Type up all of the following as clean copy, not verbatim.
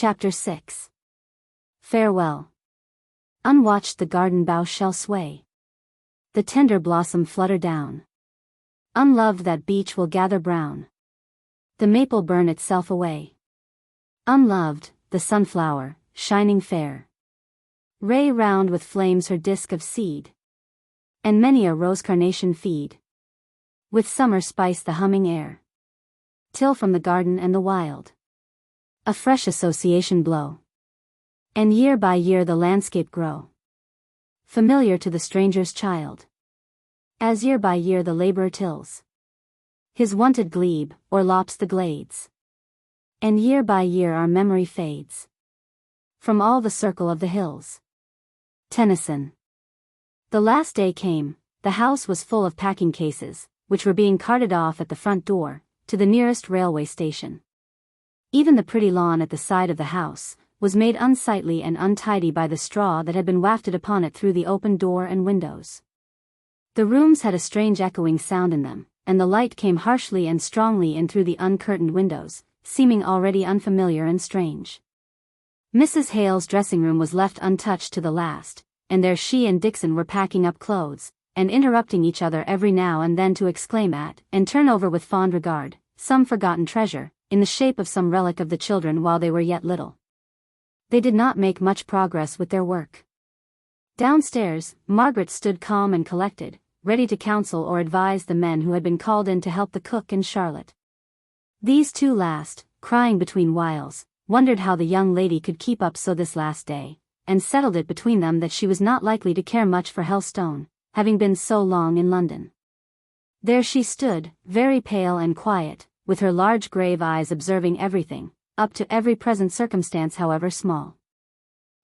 Chapter 6. Farewell. Unwatched the garden bough shall sway. The tender blossom flutter down. Unloved that beech will gather brown. The maple burn itself away. Unloved, the sunflower, shining fair. Ray round with flames her disk of seed. And many a rose carnation feed. With summer spice the humming air. Till from the garden and the wild a fresh association blow. And year by year the landscape grow familiar to the stranger's child. As year by year the laborer tills his wonted glebe, or lops the glades. And year by year our memory fades from all the circle of the hills. Tennyson. The last day came. The house was full of packing cases, which were being carted off at the front door, to the nearest railway station. Even the pretty lawn at the side of the house was made unsightly and untidy by the straw that had been wafted upon it through the open door and windows. The rooms had a strange echoing sound in them, and the light came harshly and strongly in through the uncurtained windows, seeming already unfamiliar and strange. Mrs. Hale's dressing room was left untouched to the last, and there she and Dixon were packing up clothes, and interrupting each other every now and then to exclaim at, and turn over with fond regard, some forgotten treasure, in the shape of some relic of the children while they were yet little. They did not make much progress with their work. Downstairs, Margaret stood calm and collected, ready to counsel or advise the men who had been called in to help the cook and Charlotte. These two last, crying between whiles, wondered how the young lady could keep up so this last day, and settled it between them that she was not likely to care much for Helstone, having been so long in London. There she stood, very pale and quiet, with her large grave eyes observing everything, up to every present circumstance however small.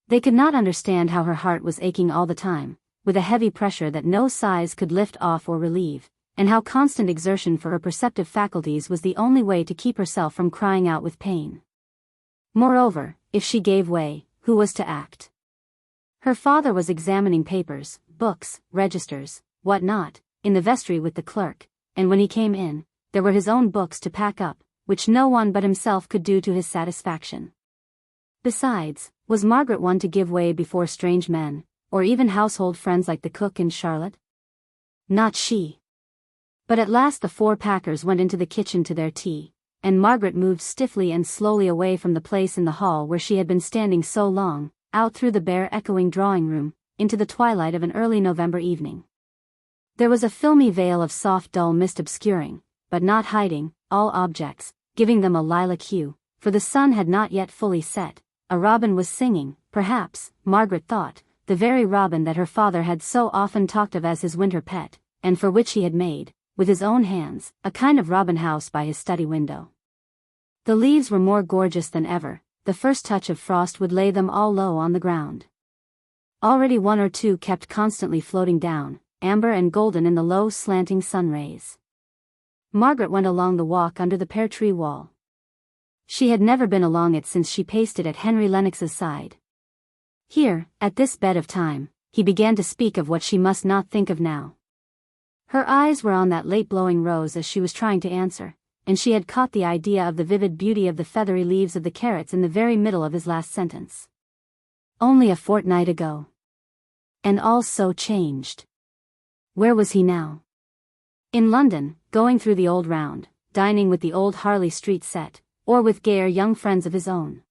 They could not understand how her heart was aching all the time, with a heavy pressure that no sighs could lift off or relieve, and how constant exertion for her perceptive faculties was the only way to keep herself from crying out with pain. Moreover, if she gave way, who was to act? Her father was examining papers, books, registers, what not, in the vestry with the clerk, and when he came in, there were his own books to pack up, which no one but himself could do to his satisfaction. Besides, was Margaret one to give way before strange men, or even household friends like the cook and Charlotte? Not she. But at last the four packers went into the kitchen to their tea, and Margaret moved stiffly and slowly away from the place in the hall where she had been standing so long, out through the bare echoing drawing-room, into the twilight of an early November evening. There was a filmy veil of soft dull mist obscuring, but not hiding, all objects, giving them a lilac hue, for the sun had not yet fully set. A robin was singing, perhaps, Margaret thought, the very robin that her father had so often talked of as his winter pet, and for which he had made, with his own hands, a kind of robin house by his study window. The leaves were more gorgeous than ever. The first touch of frost would lay them all low on the ground. Already one or two kept constantly floating down, amber and golden in the low slanting sun rays. Margaret went along the walk under the pear tree wall. She had never been along it since she paced it at Henry Lennox's side. Here, at this bed of time, he began to speak of what she must not think of now. Her eyes were on that late blowing rose as she was trying to answer, and she had caught the idea of the vivid beauty of the feathery leaves of the carrots in the very middle of his last sentence. Only a fortnight ago. And all so changed. Where was he now? In London, going through the old round, dining with the old Harley Street set, or with gayer young friends of his own.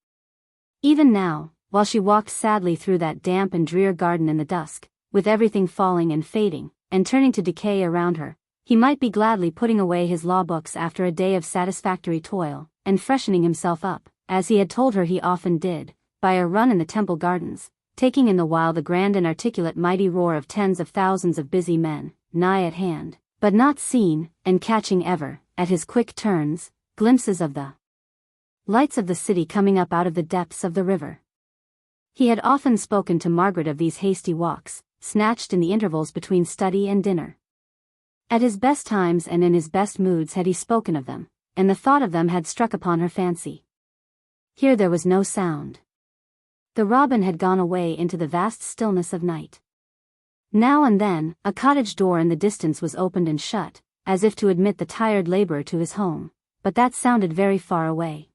Even now, while she walked sadly through that damp and drear garden in the dusk, with everything falling and fading, and turning to decay around her, he might be gladly putting away his law books after a day of satisfactory toil, and freshening himself up, as he had told her he often did, by a run in the Temple Gardens, taking in the while the grand and articulate mighty roar of tens of thousands of busy men, nigh at hand, but not seen, and catching ever, at his quick turns, glimpses of the lights of the city coming up out of the depths of the river. He had often spoken to Margaret of these hasty walks, snatched in the intervals between study and dinner. At his best times and in his best moods had he spoken of them, and the thought of them had struck upon her fancy. Here there was no sound. The robin had gone away into the vast stillness of night. Now and then, a cottage door in the distance was opened and shut, as if to admit the tired laborer to his home, but that sounded very far away.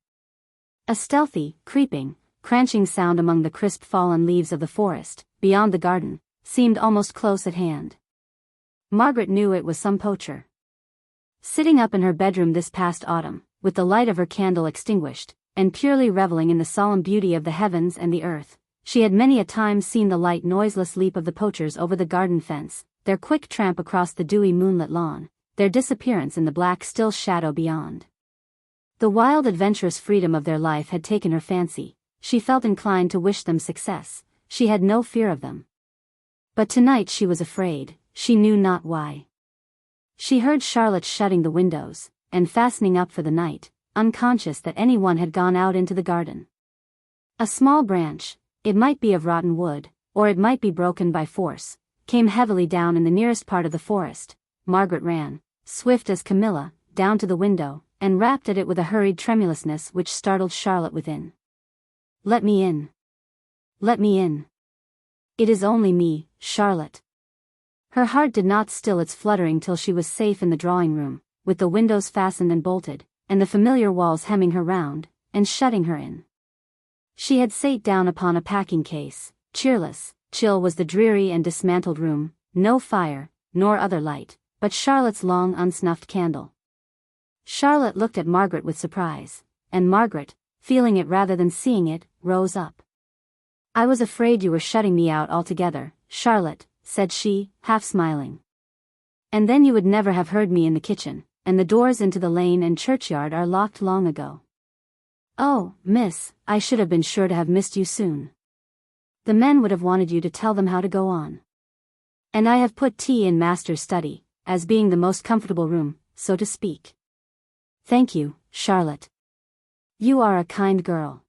A stealthy, creeping, crunching sound among the crisp fallen leaves of the forest, beyond the garden, seemed almost close at hand. Margaret knew it was some poacher. Sitting up in her bedroom this past autumn, with the light of her candle extinguished, and purely reveling in the solemn beauty of the heavens and the earth, she had many a time seen the light noiseless leap of the poachers over the garden fence, their quick tramp across the dewy moonlit lawn, their disappearance in the black still shadow beyond. The wild adventurous freedom of their life had taken her fancy. She felt inclined to wish them success. She had no fear of them. But tonight she was afraid, she knew not why. She heard Charlotte shutting the windows, and fastening up for the night, unconscious that anyone had gone out into the garden. A small branch, it might be of rotten wood, or it might be broken by force, came heavily down in the nearest part of the forest. Margaret ran, swift as Camilla, down to the window, and rapped at it with a hurried tremulousness which startled Charlotte within. "Let me in. Let me in. It is only me, Charlotte." Her heart did not still its fluttering till she was safe in the drawing-room, with the windows fastened and bolted, and the familiar walls hemming her round, and shutting her in. She had sate down upon a packing-case. Cheerless, chill was the dreary and dismantled room, no fire, nor other light, but Charlotte's long unsnuffed candle. Charlotte looked at Margaret with surprise, and Margaret, feeling it rather than seeing it, rose up. "I was afraid you were shutting me out altogether, Charlotte," said she, half smiling. "And then you would never have heard me in the kitchen, and the doors into the lane and churchyard are locked long ago." "Oh, miss, I should have been sure to have missed you soon. The men would have wanted you to tell them how to go on. And I have put tea in master's study, as being the most comfortable room, so to speak." "Thank you, Charlotte. You are a kind girl.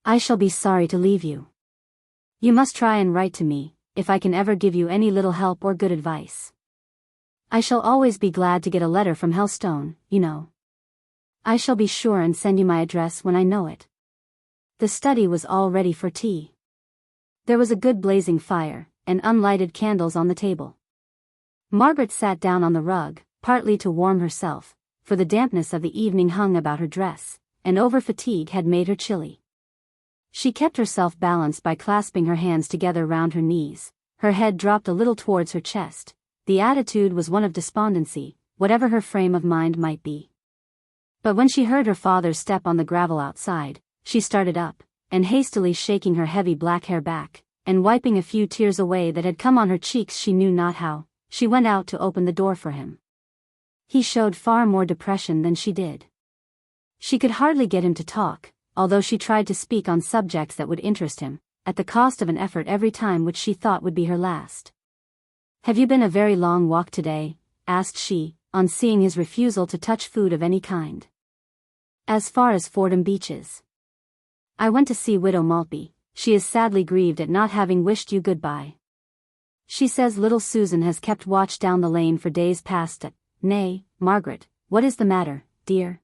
I shall be sorry to leave you. You must try and write to me, if I can ever give you any little help or good advice. I shall always be glad to get a letter from Helstone, you know. I shall be sure and send you my address when I know it." The study was all ready for tea. There was a good blazing fire, and unlighted candles on the table. Margaret sat down on the rug, partly to warm herself, for the dampness of the evening hung about her dress, and over-fatigue had made her chilly. She kept herself balanced by clasping her hands together round her knees, her head dropped a little towards her chest. The attitude was one of despondency, whatever her frame of mind might be. But when she heard her father's step on the gravel outside, she started up, and hastily shaking her heavy black hair back, and wiping a few tears away that had come on her cheeks she knew not how, she went out to open the door for him. He showed far more depression than she did. She could hardly get him to talk, although she tried to speak on subjects that would interest him, at the cost of an effort every time which she thought would be her last. "Have you been a very long walk today?" asked she, on seeing his refusal to touch food of any kind. "As far as Fordham Beeches. I went to see Widow Maltby. She is sadly grieved at not having wished you good-bye. She says little Susan has kept watch down the lane for days past. Nay, Margaret, what is the matter, dear?"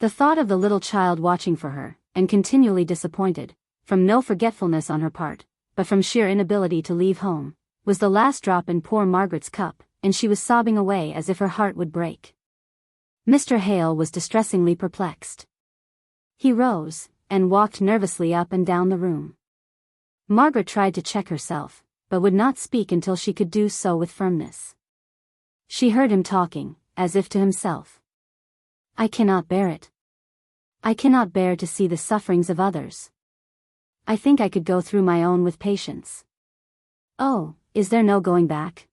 The thought of the little child watching for her, and continually disappointed, from no forgetfulness on her part, but from sheer inability to leave home, was the last drop in poor Margaret's cup, and she was sobbing away as if her heart would break. Mr. Hale was distressingly perplexed. He rose, and walked nervously up and down the room. Margaret tried to check herself, but would not speak until she could do so with firmness. She heard him talking, as if to himself. "I cannot bear it. I cannot bear to see the sufferings of others. I think I could go through my own with patience. Oh, is there no going back?"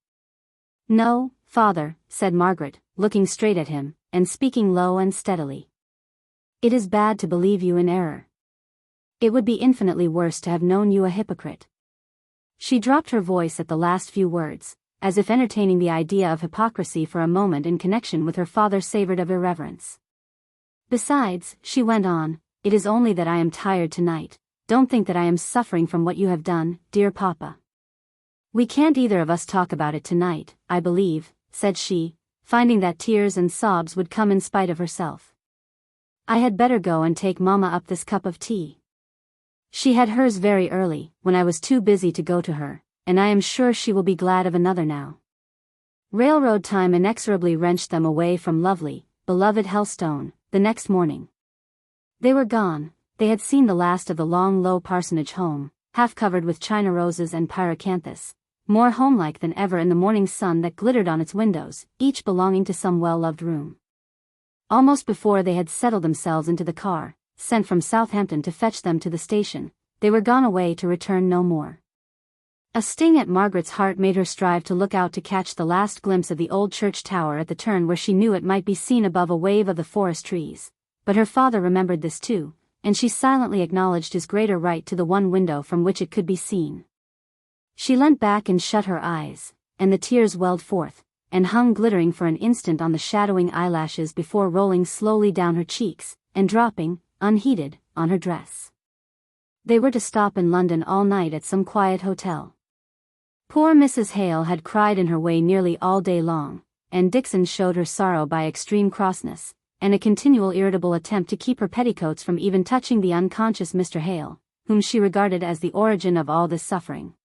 "No, father," said Margaret, looking straight at him, and speaking low and steadily. "It is bad to believe you in error. It would be infinitely worse to have known you a hypocrite." She dropped her voice at the last few words, as if entertaining the idea of hypocrisy for a moment in connection with her father savored of irreverence. "Besides," she went on, "it is only that I am tired tonight. Don't think that I am suffering from what you have done, dear papa. We can't either of us talk about it tonight, I believe," said she, finding that tears and sobs would come in spite of herself. "I had better go and take Mamma up this cup of tea. She had hers very early, when I was too busy to go to her, and I am sure she will be glad of another now." Railroad time inexorably wrenched them away from lovely, beloved Helstone, the next morning. They were gone, they had seen the last of the long low parsonage home, half covered with china roses and pyracanthus, more homelike than ever in the morning sun that glittered on its windows, each belonging to some well-loved room. Almost before they had settled themselves into the car, sent from Southampton to fetch them to the station, they were gone away to return no more. A sting at Margaret's heart made her strive to look out to catch the last glimpse of the old church tower at the turn where she knew it might be seen above a wave of the forest trees, but her father remembered this too, and she silently acknowledged his greater right to the one window from which it could be seen. She leant back and shut her eyes, and the tears welled forth, and hung glittering for an instant on the shadowing eyelashes before rolling slowly down her cheeks, and dropping, unheeded, on her dress. They were to stop in London all night at some quiet hotel. Poor Mrs. Hale had cried in her way nearly all day long, and Dixon showed her sorrow by extreme crossness, and a continual irritable attempt to keep her petticoats from even touching the unconscious Mr. Hale, whom she regarded as the origin of all this suffering.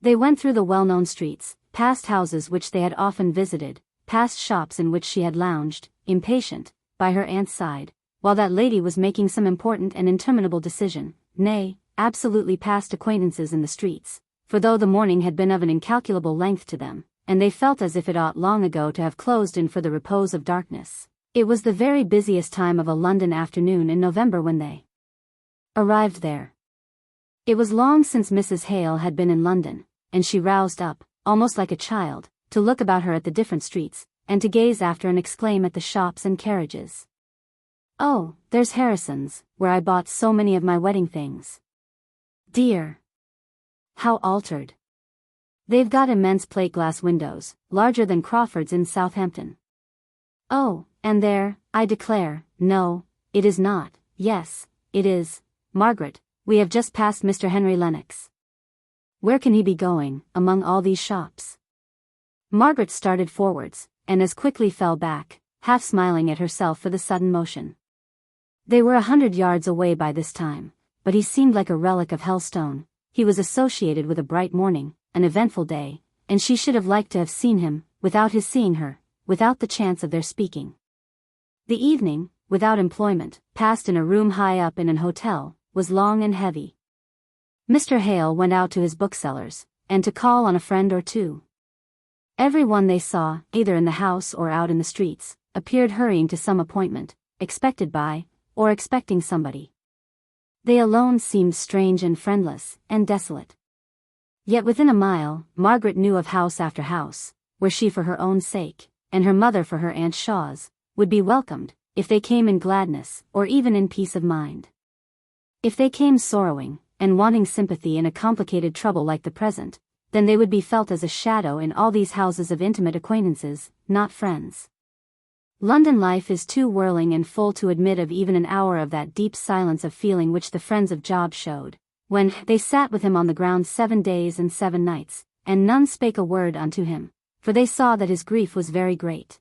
They went through the well-known streets, past houses which they had often visited, past shops in which she had lounged, impatient, by her aunt's side, while that lady was making some important and interminable decision, nay, absolutely past acquaintances in the streets, for though the morning had been of an incalculable length to them, and they felt as if it ought long ago to have closed in for the repose of darkness, it was the very busiest time of a London afternoon in November when they arrived there. It was long since Mrs. Hale had been in London, and she roused up, almost like a child, to look about her at the different streets, and to gaze after and exclaim at the shops and carriages. "Oh, there's Harrison's, where I bought so many of my wedding things. Dear! How altered! They've got immense plate-glass windows, larger than Crawford's in Southampton. Oh, and there, I declare, no, it is not, yes, it is, Margaret, we have just passed Mr. Henry Lennox. Where can he be going, among all these shops?" Margaret started forwards, and as quickly fell back, half smiling at herself for the sudden motion. They were 100 yards away by this time, but he seemed like a relic of Helstone. He was associated with a bright morning, an eventful day, and she should have liked to have seen him, without his seeing her, without the chance of their speaking. The evening, without employment, passed in a room high up in an hotel, was long and heavy. Mr. Hale went out to his bookseller's, and to call on a friend or two. Every one they saw, either in the house or out in the streets, appeared hurrying to some appointment, expected by, or expecting somebody. They alone seemed strange and friendless, and desolate. Yet within a mile, Margaret knew of house after house, where she for her own sake, and her mother for her Aunt Shaw's, would be welcomed, if they came in gladness, or even in peace of mind. If they came sorrowing, and wanting sympathy in a complicated trouble like the present, then they would be felt as a shadow in all these houses of intimate acquaintances, not friends. London life is too whirling and full to admit of even an hour of that deep silence of feeling which the friends of Job showed, when they sat with him on the ground 7 days and 7 nights, and none spake a word unto him, for they saw that his grief was very great.